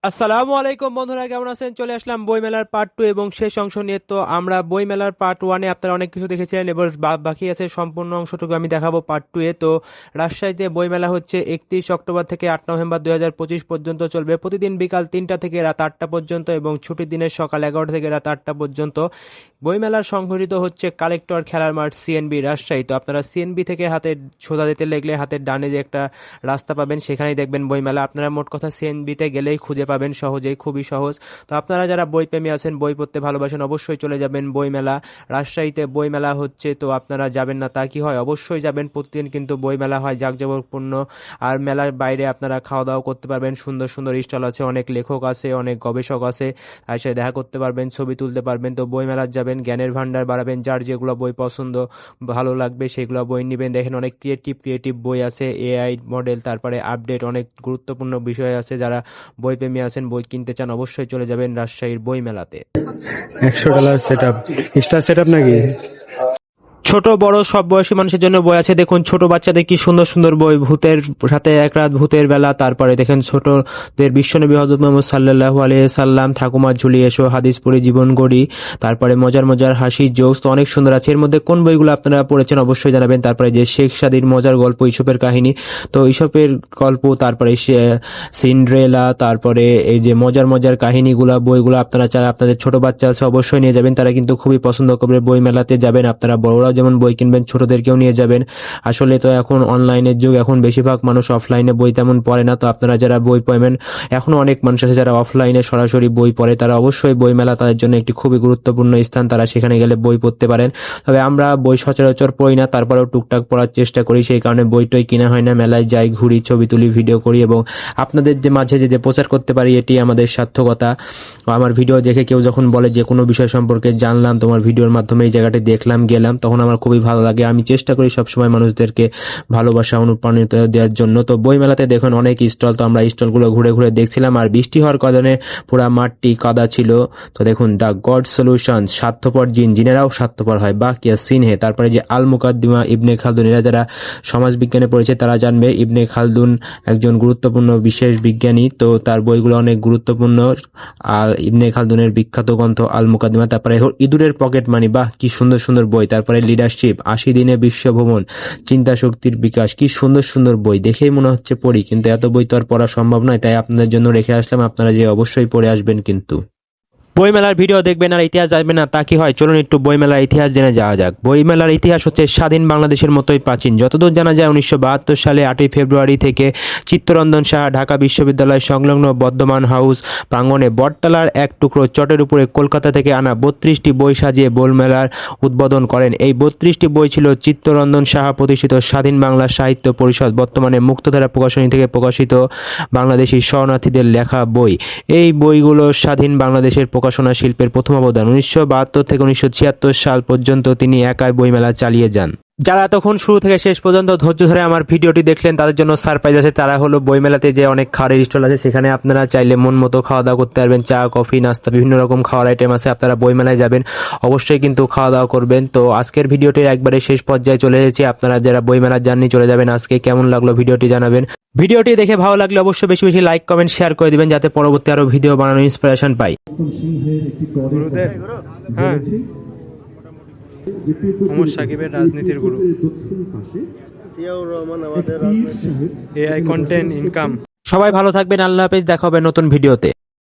আসসালামু আলাইকুম বন্ধুরা, কেমন আছেন? চলে আসলাম বইমেলার পার্ট 2 এবং শেষ অংশ নিয়ে। তো আমরা বইমেলার পার্ট 1 এ আপনারা অনেক কিছু দেখেছিলেন, এবার বাকি আছে সম্পূর্ণ অংশটুকু আমি দেখাবো পার্ট 2 এ। তো রাজশাহীতে বইমেলা হচ্ছে 31 অক্টোবর থেকে 8 নভেম্বর 2025 পর্যন্ত চলবে। প্রতিদিন বিকাল 3টা থেকে রাত 8টা পর্যন্ত এবং ছুটির দিনের সকাল 11টা থেকে রাত 8টা পর্যন্ত। বইমেলার সংঘটিত হচ্ছে কালেক্টর খেলার মাঠ সিএনবি রাজশাহী। তো আপনারা সিএনবি থেকে হাতে সোজা যেতে লাগলে হাতের ডানে যে একটা রাস্তা পাবেন, সেখানেই দেখবেন বইমেলা। আপনারা মোট কথা সিএনবিতে গেলেই খুঁজে পাবেন সহজেই, খুবই সহজ। তো আপনারা যারা বইপ্রেমী আছেন, বই পড়তে ভালোবাসেন, অবশ্যই চলে যাবেন বইমেলা। রাজশাহীতে বইমেলা হচ্ছে, তো আপনারা যাবেন না তা কি হয়? অবশ্যই যাবেন। প্রতিদিন কিন্তু বইমেলা হয় জাঁকজমকপূর্ণ। আর মেলার বাইরে আপনারা খাওয়া দাওয়া করতে পারবেন, সুন্দর সুন্দর স্টল আছে, অনেক লেখক আছে, অনেক গবেষক আছে, তার সাথে দেখা করতে পারবেন, ছবি তুলতে পারবেন। তো বইমেলা যাবেন, জ্ঞানের ভান্ডার বাড়াবেন, যার যেগুলো বই পছন্দ ভালো লাগবে সেগুলো বই নেবেন। দেখেন অনেক ক্রিয়েটিভ ক্রিয়েটিভ বই আছে, এআই মডেল, তারপরে আপডেট, অনেক গুরুত্বপূর্ণ বিষয় আছে। যারা বইপ্রেমী আছেন, বই কিনতে চান, অবশ্যই চলে যাবেন রাজশাহীর বই মেলাতে। $100 set up, star set up নাকি? ছোট বড় সব বয়সী মানুষের জন্য বই আছে। দেখুন ছোট বাচ্চাদের কি সুন্দর সুন্দর বই, ভূতের সাথে এক রাত ভূতের বেলা, তারপরে দেখেন ছোটদের বিশ্বনবী হযরত মুহাম্মদ সাল্লাল্লাহু আলাইহি সাল্লাম, ঠাকুমার ঝুলি এসো, হাদিস পড়ে জীবন গড়ি, তারপরে মজার মজার হাসি জোকস। তো অনেক সুন্দর আছে। এর মধ্যে কোন বইগুলো আপনারা পড়েছেন অবশ্যই জানাবেন। তারপরে যে শেখ সাদির মজার গল্প, ইসপের কাহিনী, তো ইসপের গল্প, তারপরে সিন্ড্রেলা, তারপরে এই যে মজার মজার কাহিনীগুলা, বইগুলো আপনারা চান আপনাদের ছোট বাচ্চা আছে অবশ্যই নিয়ে যাবেন, তারা কিন্তু খুবই পছন্দ করবে। বই মেলাতে যাবেন আপনারা, বড়রাও যেমন বই কিনবেন, ছোটদেরকেও নিয়ে যাবেন। আসলে তো এখন অনলাইনের যুগ, এখন বেশিরভাগ মানুষ অফলাইনে বই তেমন পড়ে না। তো আপনারা যারা বই পড়বেন, এখনো অনেক মানুষ আছে যারা অফলাইনে সরাসরি বই পড়ে, তারা অবশ্যই বই মেলা তাদের জন্য একটি খুবই গুরুত্বপূর্ণ স্থান, তারা সেখানে গেলে বই পড়তে পারেন। তবে আমরা বই সচরাচর পড়ি না, তারপরেও টুকটাক পড়ার চেষ্টা করি, সেই কারণে বইটই কিনা হয় না। মেলায় যাই, ঘুরি, ছবি তুলি, ভিডিও করি এবং আপনাদের যে মাঝে যে প্রচার করতে পারি, এটি আমাদের সার্থকতা। আমার ভিডিও দেখে কেউ যখন বলে যে কোনো বিষয় সম্পর্কে জানলাম তোমার ভিডিওর মাধ্যমে, এই জায়গাটি দেখলাম গেলাম, তখন আমার খুবই ভালো লাগে। আমি চেষ্টা করি সবসময় মানুষদেরকে ভালোবাসা অনুপ্রাণিত দেওয়ার জন্য। তো বই মেলাতে দেখুন অনেক স্টল, তো আমরা স্টলগুলো ঘুরে ঘুরে দেখছিলাম। আর বৃষ্টি হওয়ার কারণে পুরা মাঠটি কাদা ছিল। তো দেখুন দ্য গড সলিউশন, স্বার্থপর জিন, জিনেরাও স্বার্থপর হয়, বা কিয়া সিনহে, তারপরে যে আল মুকাদ্দিমা ইবনে খালদুন, এরা যারা সমাজ বিজ্ঞানে পড়েছে তারা জানবে ইবনে খালদুন একজন গুরুত্বপূর্ণ বিশেষ বিজ্ঞানী। তো তার বইগুলো অনেক গুরুত্বপূর্ণ। আর ইবনে খালদুনের বিখ্যাত গ্রন্থ আল মুকাদ্দিমা, তারপরে ইঁদুরের পকেট মানি, বাহ কি সুন্দর সুন্দর বই। তারপরে লিডারশিপ, 80 দিনে বিশ্ব ভ্রমণ, চিন্তা শক্তির বিকাশ, কি সুন্দর সুন্দর বই। দেখেই মনে হচ্ছে পড়ি, কিন্তু এত বই তো আর পড়া সম্ভব নয়, তাই আপনাদের জন্য রেখে আসলাম। আপনারা যে অবশ্যই পড়ে আসবেন কিন্তু। বইমেলার ভিডিও দেখবেন আর ইতিহাস জানবেন না তা কি হয়? চলুন একটু বইমেলার ইতিহাস জেনে যাওয়া যাক। বইমেলার ইতিহাস হচ্ছে স্বাধীন বাংলাদেশের মতোই প্রাচীন। যতদূর জানা যায় 1972 সালে 8ই ফেব্রুয়ারি থেকে চিত্তরঞ্জন সাহা ঢাকা বিশ্ববিদ্যালয় সংলগ্ন বর্ধমান হাউস প্রাঙ্গণে বটতলার এক টুকরো চটের উপরে কলকাতা থেকে আনা 32টি বই সাজিয়ে বইমেলার উদ্বোধন করেন। এই 32টি বই ছিল চিত্তরঞ্জন সাহা প্রতিষ্ঠিত স্বাধীন বাংলা সাহিত্য পরিষদ, বর্তমানে মুক্তধারা প্রকাশনী থেকে প্রকাশিত বাংলাদেশি শরণার্থীদের লেখা বই। এই বইগুলো স্বাধীন বাংলাদেশের প্রকাশনা শিল্পের প্রথম অবদান। 1972 থেকে 1976 সাল পর্যন্ত তিনি একাই বইমেলা চালিয়ে যান। যারা তখন শুরু থেকে শেষ পর্যন্ত ধৈর্য ধরে আমার ভিডিওটি দেখলেন, তাদের জন্য সারপ্রাইজ আছে। তারা হলো বইমেলাতে যে অনেক খাওয়ারের স্টল আছে, সেখানে আপনারা চাইলে মন মতো খাওয়া দাওয়া করতে পারবেন। চা, কফি, নাস্তা, বিভিন্ন রকম খাওয়ার আইটেম আছে। আপনারা বইমেলায় যাবেন, অবশ্যই কিন্তু খাওয়া দাওয়া করবেন। তো আজকের ভিডিওটির একবারে শেষ পর্যায়ে চলে এসেছি। আপনারা যারা বইমেলার জার্নি চলে যাবেন, আজকে কেমন লাগলো ভিডিওটি জানাবেন। ভিডিওটি দেখে ভালো লাগলে অবশ্যই বেশি বেশি লাইক, কমেন্ট, শেয়ার করে দিবেন, যাতে পরবর্তী আরো ভিডিও বানানোর ইন্সপিরেশন পাই। হ্যাঁ, ওমর সাকিবের রাজনীতির গুরু, এআই কন্টেন্ট ইনকাম। সবাই ভালো থাকবেন, আল্লাহ হাফেজ, দেখা হবে নতুন ভিডিওতে।